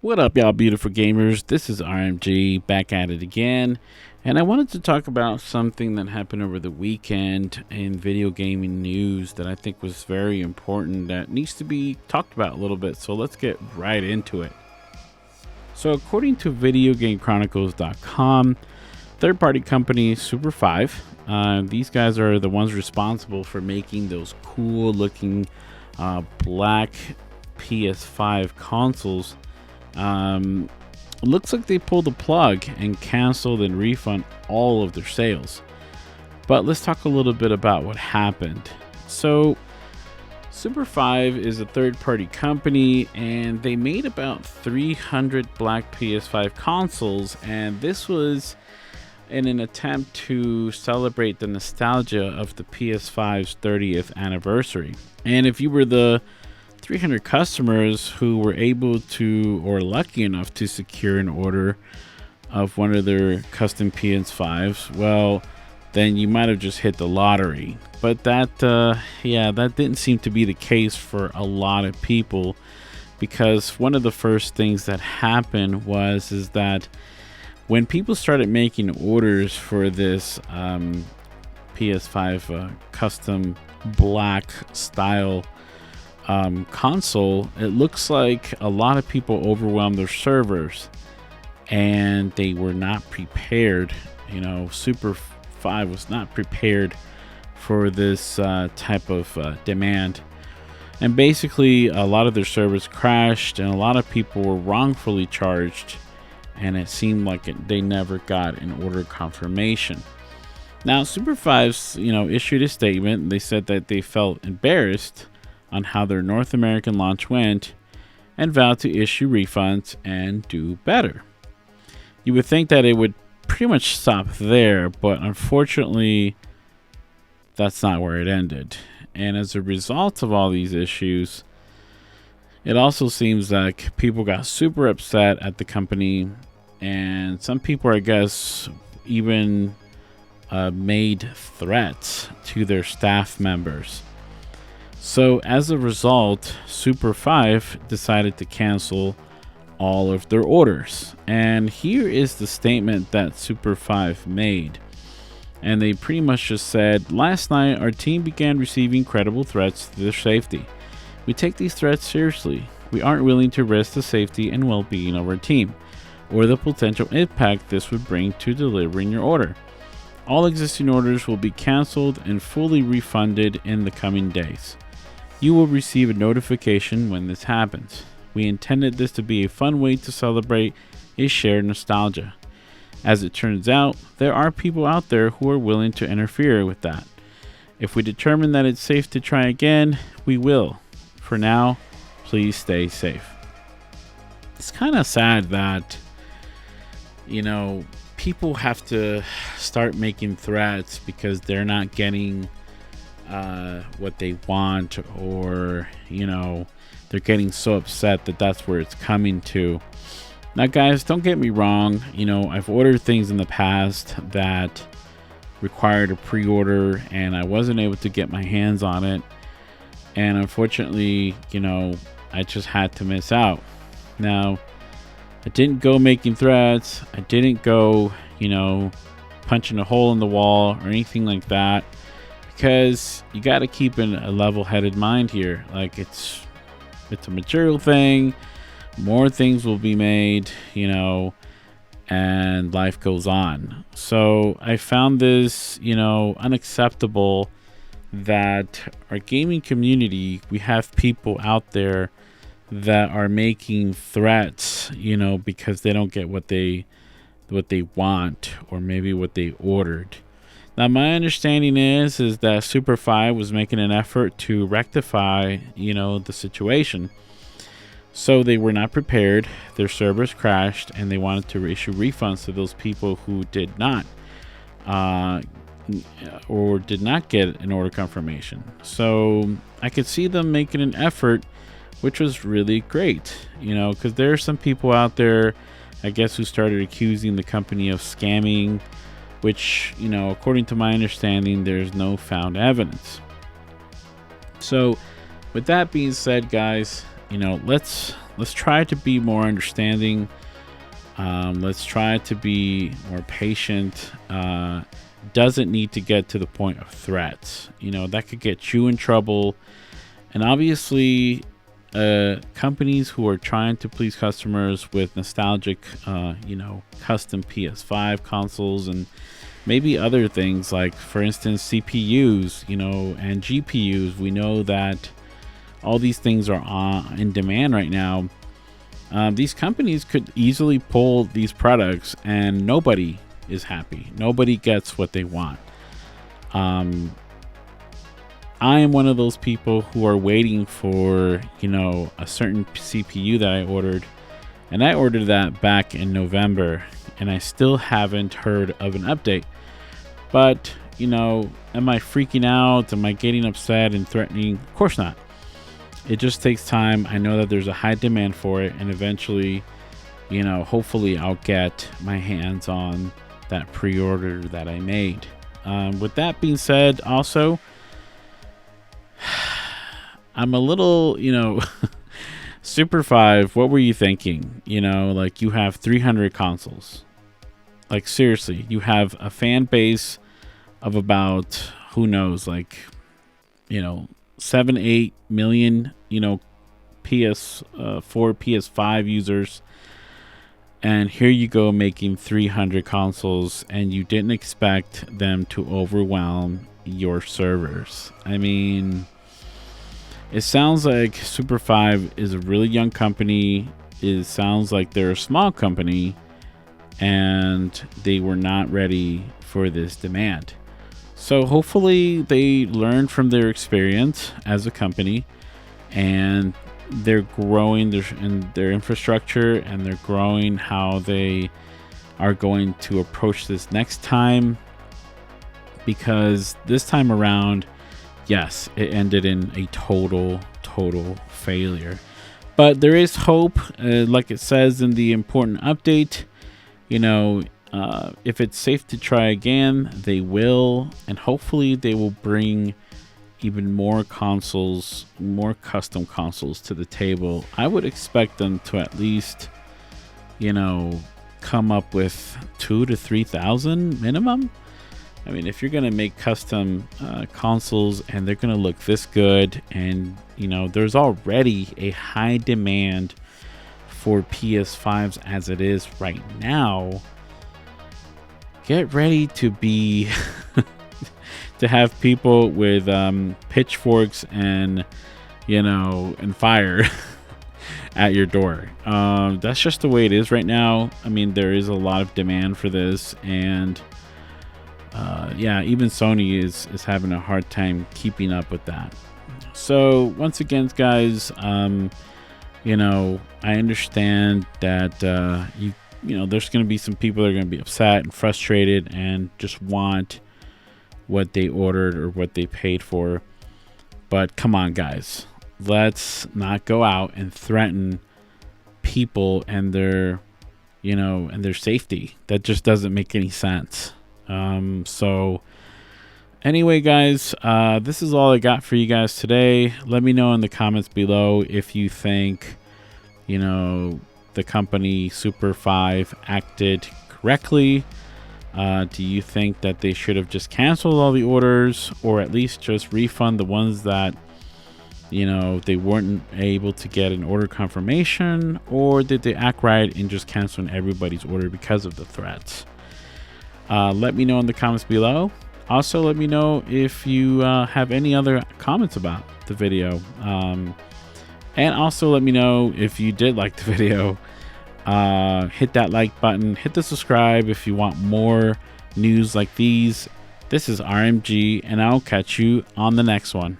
What up, y'all beautiful gamers? This is RMG back at it again, and I wanted to talk about something that happened over the weekend in video gaming news that I think was very important that needs to be talked about a little bit. So let's get right into it. So according to videogamechronicles.com, third-party company Super5, these guys are the ones responsible for making those cool looking black PS5 consoles. Looks like they pulled the plug and canceled and refund all of their sales. But let's talk a little bit about what happened. So Super5 is a third-party company, and they made about 300 black PS5 consoles, and this was in an attempt to celebrate the nostalgia of the PS5's 30th anniversary. And if you were the 300 customers who were able to, or lucky enough to, secure an order of one of their custom PS5s, well, then you might have just hit the lottery. But that didn't seem to be the case for a lot of people, because one of the first things that happened is that when people started making orders for this PS5 custom black style console, it looks like a lot of people overwhelmed their servers and they were not prepared. Super 5 was not prepared for this type of demand, and basically a lot of their servers crashed and a lot of people were wrongfully charged, and it seemed like they never got an order confirmation. Now Super 5's issued a statement. They said that they felt embarrassed on how their North American launch went and vowed to issue refunds and do better. You would think that it would pretty much stop there, but unfortunately that's not where it ended. And as a result of all these issues, it also seems like people got super upset at the company, and some people, I guess, even made threats to their staff members. So as a result, Super 5 decided to cancel all of their orders. And here is the statement that Super 5 made. And they pretty much just said, "Last night, our team began receiving credible threats to their safety. We take these threats seriously. We aren't willing to risk the safety and well-being of our team, or the potential impact this would bring to delivering your order. All existing orders will be canceled and fully refunded in the coming days. You will receive a notification when this happens. We intended this to be a fun way to celebrate a shared nostalgia. As it turns out, there are people out there who are willing to interfere with that. If we determine that it's safe to try again, we will. For now, please stay safe." It's kind of sad that, people have to start making threats because they're not getting what they want, or they're getting so upset that that's where it's coming to. Now guys, don't get me wrong, I've ordered things in the past that required a pre-order and I wasn't able to get my hands on it, and unfortunately I just had to miss out. Now I didn't go making threats, I didn't go punching a hole in the wall or anything like that, because you got to keep in a level-headed mind here. Like, it's a material thing. More things will be made, and life goes on. So I found this, unacceptable that our gaming community, we have people out there that are making threats, because they don't get what they want, or maybe what they ordered. Now, my understanding is that Super 5 was making an effort to rectify, the situation. So they were not prepared, their servers crashed, and they wanted to issue refunds to those people who did not, or did not get an order confirmation. So I could see them making an effort, which was really great, because there are some people out there, I guess, who started accusing the company of scamming, which, according to my understanding, there's no found evidence. So with that being said, guys, let's let's try to be more understanding. Let's try to be more patient. Doesn't need to get to the point of threats. That could get you in trouble. And obviously, companies who are trying to please customers with nostalgic, custom PS5 consoles and maybe other things, like, for instance, CPUs, and GPUs. We know that all these things are in demand right now. These companies could easily pull these products and nobody is happy. Nobody gets what they want. I am one of those people who are waiting for, a certain CPU that I ordered. And I ordered that back in November. And I still haven't heard of an update. But, am I freaking out? Am I getting upset and threatening? Of course not. It just takes time. I know that there's a high demand for it. And eventually, hopefully I'll get my hands on that pre-order that I made. With that being said, also, I'm a little, Super 5, what were you thinking? Like, you have 300 consoles. Like, seriously, you have a fan base of about, who knows, like, 7-8 million, PS4, PS5 users. And here you go making 300 consoles, and you didn't expect them to overwhelm your servers. I mean, it sounds like Super 5 is a really young company. It sounds like they're a small company, and they were not ready for this demand. So hopefully they learned from their experience as a company, and they're growing their infrastructure, and they're growing how they are going to approach this next time. Because this time around, yes, it ended in a total failure. But there is hope, like it says in the important update. If it's safe to try again, they will, and hopefully they will bring even more consoles, more custom consoles to the table. I would expect them to at least, come up with 2,000 to 3,000 minimum. I mean, if you're going to make custom consoles and they're going to look this good, and, there's already a high demand for PS5s as it is right now, get ready to be to have people with pitchforks and fire at your door. That's just the way it is right now. I mean, there is a lot of demand for this, and even Sony is having a hard time keeping up with that. So once again, guys, I understand that there's going to be some people that are going to be upset and frustrated and just want what they ordered or what they paid for. But come on, guys, let's not go out and threaten people and their safety. That just doesn't make any sense. So anyway, guys, this is all I got for you guys today. Let me know in the comments below if you think, the company Super 5 acted correctly. Do you think that they should have just canceled all the orders, or at least just refund the ones that, they weren't able to get an order confirmation, or did they act right and just canceling everybody's order because of the threats? Let me know in the comments below. Also, let me know if you have any other comments about the video. And also let me know if you did like the video. Hit that like button, hit the subscribe if you want more news like these. This is RMG, and I'll catch you on the next one.